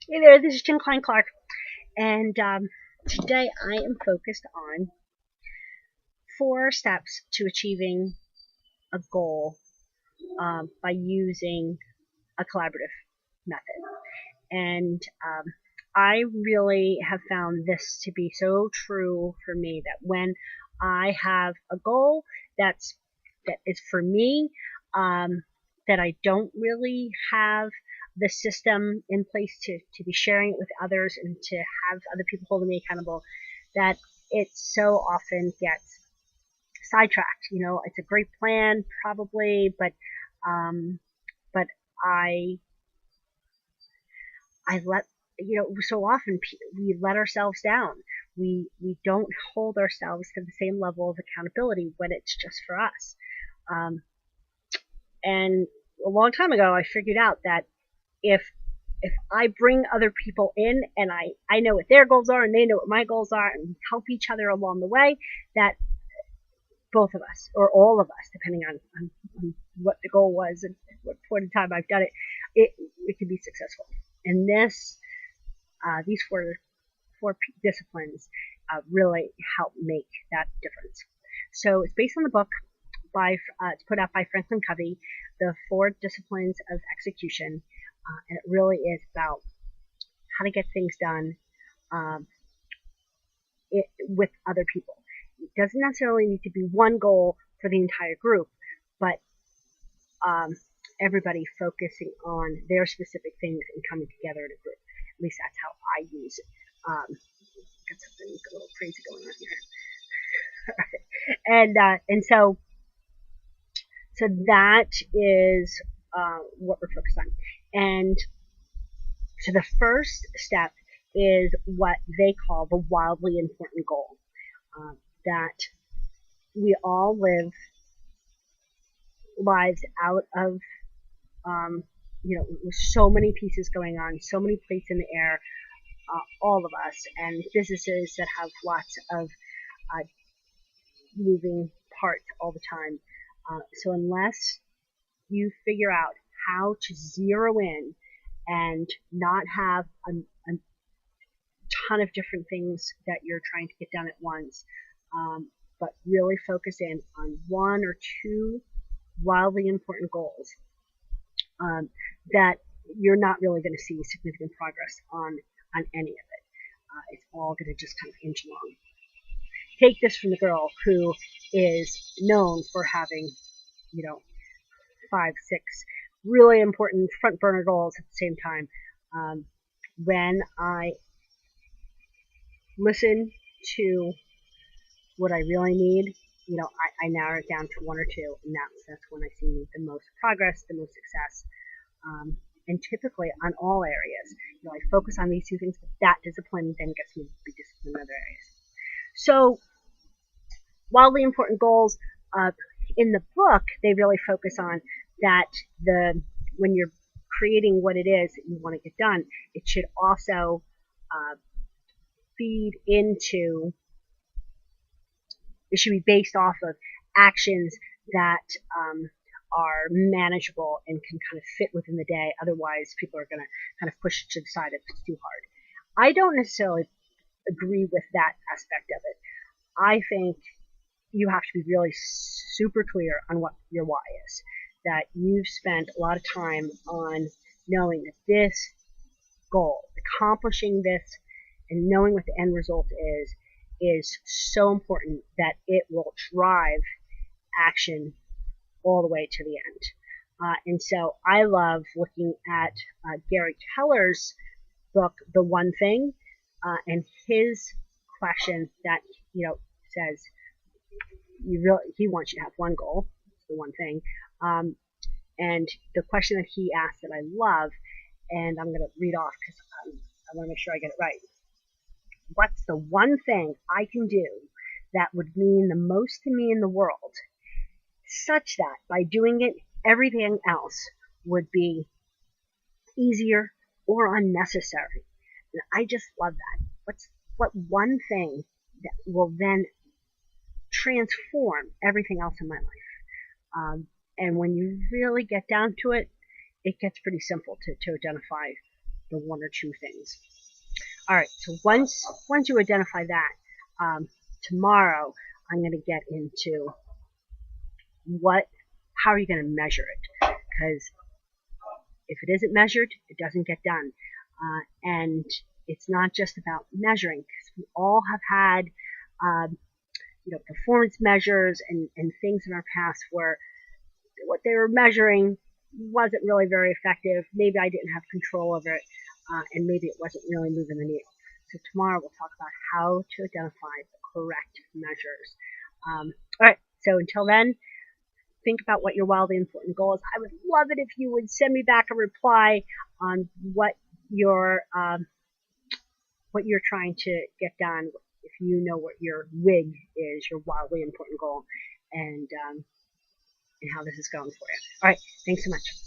Hey there, this is Jim Klein Clark, and today I am focused on 4 steps to achieving a goal by using a collaborative method. And I really have found this to be so true for me that when I have a goal that is for me, that I don't really have the system in place to be sharing it with others and to have other people holding me accountable, that it so often gets sidetracked. It's a great plan probably, um, but I I let so often we let ourselves down. We don't hold ourselves to the same level of accountability when it's just for us. Um, and a long time ago, I figured out that if if I bring other people in and I know what their goals are and they know what my goals are and we help each other along the way, that both of us or all of us, depending on what the goal was and what point in time I've done it can be successful. And these four disciplines really help make that difference. So it's based on the book it's put out by Franklin Covey, The 4 Disciplines of Execution, and it really is about how to get things done um, with other people. It doesn't necessarily need to be one goal for the entire group, but um, everybody focusing on their specific things and coming together in a group. At least that's how I use it. Got something a little crazy going on here. And so that is what we're focused on. And so the first step is what they call the wildly important goal. That we all live lives out of, with so many pieces going on, so many plates in the air, all of us, and businesses that have lots of moving parts all the time. So unless you figure out how to zero in and not have a ton of different things that you're trying to get done at once, but really focus in on 1 or 2 wildly important goals, that you're not really going to see significant progress on any of it. It's all going to just kind of inch along. Take this from the girl who is known for having, 5, 6 really important front burner goals at the same time. When I listen to what I really need, I narrow it down to 1 or 2, and that's when I see the most progress, the most success, and typically on all areas. I focus on these 2 things, but that discipline then gets me to be disciplined in other areas. So, wildly important goals. In the book, they really focus on that when you're creating what it is that you want to get done, it should also feed into. It should be based off of actions that are manageable and can kind of fit within the day. Otherwise, people are going to kind of push it to the side if it's too hard. I don't necessarily agree with that aspect of it. I think you have to be really super clear on what your why is. That you've spent a lot of time on knowing that this goal, accomplishing this, and knowing what the end result is so important that it will drive action all the way to the end. And so I love looking at Gary Keller's book, The One Thing, and his question that says he wants you to have one goal, the one thing, and the question that he asked that I love, and I'm going to read off because I want to make sure I get it right. What's the one thing I can do that would mean the most to me in the world, such that by doing it, everything else would be easier or unnecessary? And I just love that. What one thing that will then transform everything else in my life? And when you really get down to it, it gets pretty simple to identify the one or two things. All right, so once you identify that, tomorrow I'm going to get into how are you going to measure it? Because if it isn't measured, it doesn't get done. And it's not just about measuring, because we all have had performance measures and things in our past where what they were measuring wasn't really very effective. Maybe I didn't have control over it, and maybe it wasn't really moving the needle. So tomorrow we'll talk about how to identify the correct measures. All right, so until then, think about what your wildly important goal is. I would love it if you would send me back a reply on what you're trying to get done. If you know what your WIG is, your wildly important goal, and how this is going for you. All right, thanks so much.